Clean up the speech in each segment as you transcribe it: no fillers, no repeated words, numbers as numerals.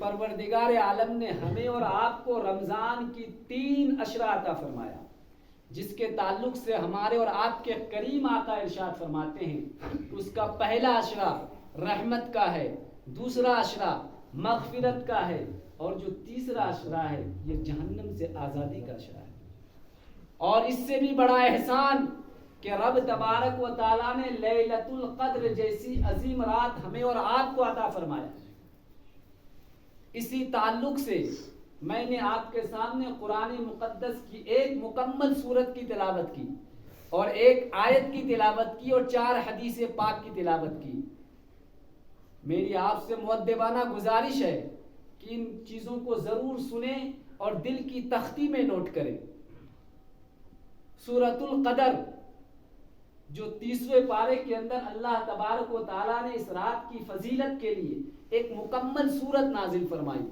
پروردگار عالم نے ہمیں اور آپ کو رمضان کی 3 اشرا عطا فرمایا، جس کے تعلق سے ہمارے اور آپ کے کریم آقا ارشاد فرماتے ہیں اس کا پہلا اشرا رحمت کا ہے، دوسرا اشرا مغفرت کا ہے، اور جو تیسرا اشرا ہے یہ جہنم سے آزادی کا اشرا ہے۔ اور اس سے بھی بڑا احسان کہ رب تبارک و تعالیٰ نے لیلۃ القدر جیسی عظیم رات ہمیں اور آپ کو عطا فرمایا۔ اسی تعلق سے میں نے آپ کے سامنے قرآن مقدس کی ایک مکمل سورت کی تلاوت کی اور ایک آیت کی تلاوت کی اور 4 حدیث پاک کی تلاوت کی۔ میری آپ سے مؤدبانہ گزارش ہے کہ ان چیزوں کو ضرور سنیں اور دل کی تختی میں نوٹ کریں۔ سورۃ القدر جو 30ویں پارے کے اندر اللہ تبارک و تعالیٰ نے اس رات کی فضیلت کے لیے ایک مکمل سورت نازل فرمائی۔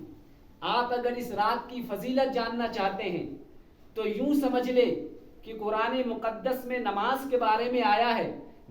آپ اگر اس رات کی فضیلت جاننا چاہتے ہیں تو یوں سمجھ لے کہ قرآن مقدس میں نماز کے بارے میں آیا ہے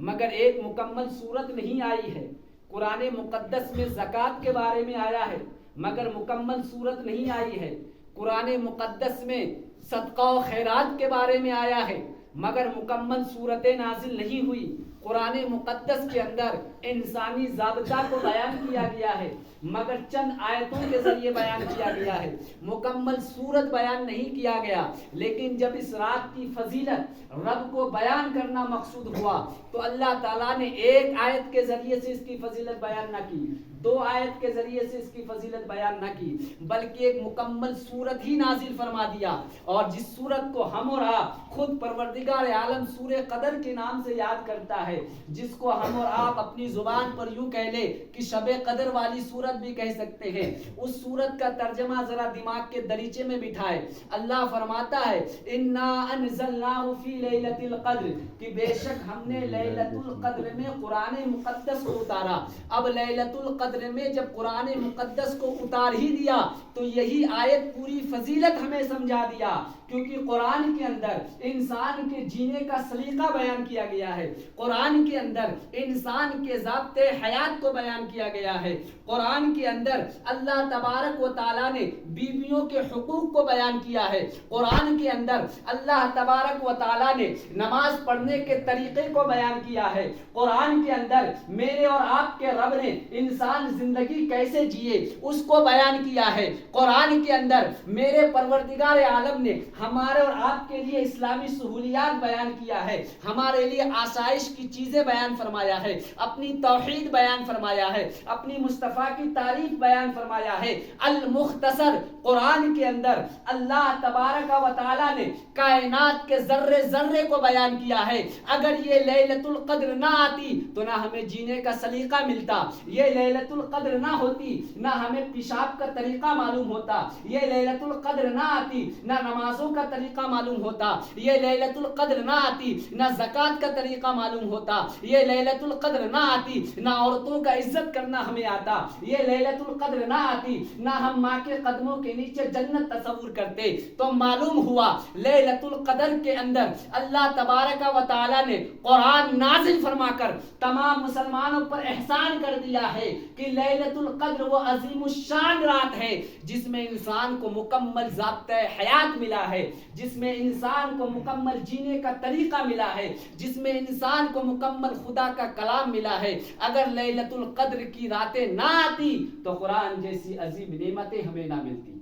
مگر ایک مکمل سورت نہیں آئی ہے۔ قرآن مقدس میں زکوٰۃ کے بارے میں آیا ہے مگر مکمل سورت نہیں آئی ہے۔ قرآن مقدس میں صدقہ و خیرات کے بارے میں آیا ہے مگر مکمل صورتیں نازل نہیں ہوئی۔ قرآن مقدس کے اندر انسانی ضابطہ کو بیان کیا گیا ہے مگر چند آیتوں کے ذریعے بیان کیا گیا ہے، مکمل صورت بیان نہیں کیا گیا۔ لیکن جب اس رات کی فضیلت رب کو بیان کرنا مقصود ہوا تو اللہ تعالیٰ نے ایک آیت کے ذریعے سے اس کی فضیلت بیان نہ کی، 2 آیت کے ذریعے سے اس کی فضیلت بیان نہ کی، بلکہ ایک مکمل سورت ہی نازل فرما دیا۔ اور جس سورت کو ہم اور آپ خود پروردگار عالم سورہ قدر کے نام سے یاد کرتا ہے، جس کو ہم اور آپ اپنی زبان پر یوں کہہ لے کہ شب قدر والی سورت بھی کہہ سکتے ہیں، اس سورت کا ترجمہ ذرا دماغ کے دریچے میں بٹھائے۔ اللہ فرماتا ہے انا انزلناہ فی لیلۃ القدر، کہ بے شک ہم نے لیلۃ القدر میں قرآن مقدس کو اتارا۔ اب لیلۃ القدر میں جب قرآن مقدس کو اتار ہی دیا تو یہی آیت پوری فضیلت ہمیں سمجھا دیا، کیونکہ قرآن کے اندر انسان کے جینے کا سلیقہ بیان کیا گیا ہے، قرآن کے اندر انسان کے ضابطے حیات کو بیان کیا گیا ہے، قرآن کے اندر اللہ تبارک و تعالیٰ نے بیویوں کے حقوق کو بیان کیا ہے، قرآن کے اندر اللہ تبارک و تعالیٰ نے نماز پڑھنے کے طریقے کو بیان کیا ہے، قرآن کے اندر میرے اور آپ کے رب نے انسان زندگی کیسے جیے اس کو بیان کیا ہے، قرآن کے اندر میرے پروردگار عالم نے ہمارے اور آپ کے لیے اسلامی سہولیات بیان کیا ہے، ہمارے لیے آسائش کی چیزیں بیان فرمایا ہے، اپنی توحید بیان فرمایا ہے، اپنی مصطفیٰ کی تعریف بیان فرمایا ہے۔ المختصر قرآن کے اندر اللہ تبارک و تعالیٰ نے کائنات کے ذرے ذرے کو بیان کیا ہے۔ اگر یہ لیلۃ القدر نہ آتی تو نہ ہمیں جینے کا سلیقہ ملتا، یہ لیلۃ القدر نہ ہوتی نہ ہمیں پیشاب کا طریقہ معلوم ہوتا، یہ لیلۃ القدر نہ آتی نہ نمازوں کا طریقہ معلوم ہوتا، یہ لیلۃ القدر نہ آتی نہ زکوٰۃ کا طریقہ معلوم ہوتا، یہ لیلۃ القدر نہ آتی نہ عورتوں کا عزت کرنا ہمیں آتا، یہ لیلۃ القدر نہ آتی نہ ہم ماں کے قدموں کے نیچے جنت تصور کرتے۔ تو معلوم ہوا لیلۃ القدر کے اندر اللہ تبارک و تعالیٰ نے قرآن نازل فرما کر تمام مسلمانوں پر احسان کر دیا ہے کہ لیلۃ القدر وہ عظیم الشان رات ہے جس میں انسان کو مکمل ضابطۂ حیات ملا ہے، جس میں انسان کو مکمل جینے کا طریقہ ملا ہے، جس میں انسان کو مکمل خدا کا کلام ملا ہے۔ اگر لیلۃ القدر کی راتیں نہ آتی تو قرآن جیسی عظیم نعمتیں ہمیں نہ ملتی۔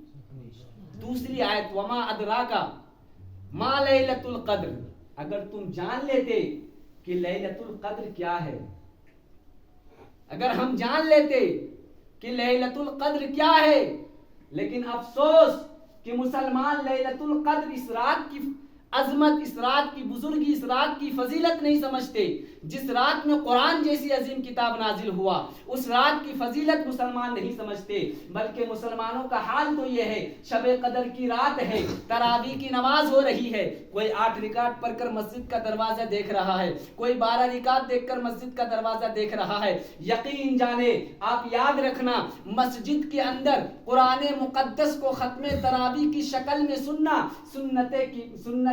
دوسری آیت وما ادراکا ما لیلۃ القدر، اگر تم جان لیتے کہ لیلۃ القدر کیا ہے، اگر ہم جان لیتے کہ لیلۃ القدر کیا ہے، لیکن افسوس کہ مسلمان لیلۃ القدر اس رات کی عظمت، اس رات کی بزرگی، اس رات کی فضیلت نہیں سمجھتے۔ جس رات میں قرآن جیسی عظیم کتاب نازل ہوا اس رات کی فضیلت مسلمان نہیں سمجھتے، بلکہ مسلمانوں کا حال تو یہ ہے شب قدر کی رات ہے، تراویح کی نماز ہو رہی ہے، کوئی 8 رکعت پڑھ کر مسجد کا دروازہ دیکھ رہا ہے، کوئی 12 رکعت دیکھ کر مسجد کا دروازہ دیکھ رہا ہے۔ یقین جانے، آپ یاد رکھنا، مسجد کے اندر قرآن مقدس کو ختم تراویح کی شکل میں سننا سنت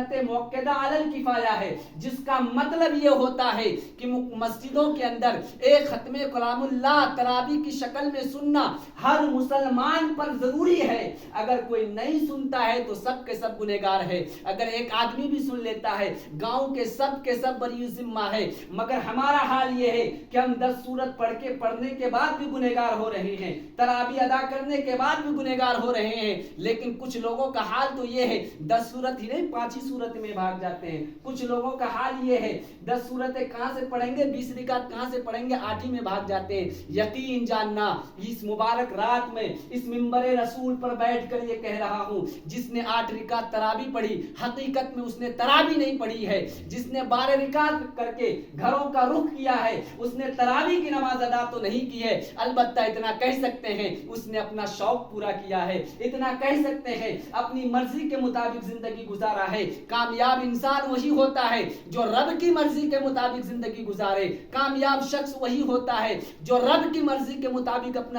سنت موقدہ علل کفایہ ہے، جس کا مطلب یہ ہوتا ہے کہ مسجدوں کے اندر ایک ختم کلام اللہ تراویح کی شکل میں سننا ہر مسلمان پر ضروری ہے۔ اگر کوئی نہیں سنتا ہے تو سب کے سب گنہگار ہے، اگر ایک آدمی بھی سن لیتا ہے گاؤں کے سب بری ذمہ ہے۔ مگر ہمارا حال یہ ہے کہ ہم 10 سورت پڑھنے کے بعد بھی گنہگار ہو رہے ہیں، تراویح ادا کرنے کے بعد بھی گنہگار ہو رہے ہیں۔ لیکن کچھ لوگوں کا حال تو یہ ہے 10 سورت ہی نہیں 5 ہی سورت میں بھاگ جاتے ہیں۔ کچھ لوگوں کا حال یہ ہے 10 سورتیں کہاں سے پڑھیں گے، 20 رکعت کہاں سے پڑھیں گے، 8 ہی میں بھاگ جاتے ہیں۔ یقین جاننا اس مبارک رات میں اس منبر رسول پر بیٹھ کر یہ کہہ رہا ہوں، جس نے 8 رکعت تراویح پڑھی حقیقت میں اس نے تراویح نہیں پڑھی ہے، جس نے 12 رکعت کر کے گھروں کا رخ کیا ہے اس نے تراویح کی نماز ادا تو نہیں کی ہے۔ البتہ اتنا کہہ سکتے ہیں اس نے اپنا شوق پورا کیا ہے، اتنا کہہ سکتے ہیں اپنی مرضی کے مطابق زندگی گزارا ہے۔ کامیاب انسان وہی ہوتا ہے جو رب کی مرضی کے مطابق زندگی گزارے، کامیاب شخص وہی ہوتا ہے جو رب کی مرضی کے مطابق اپنا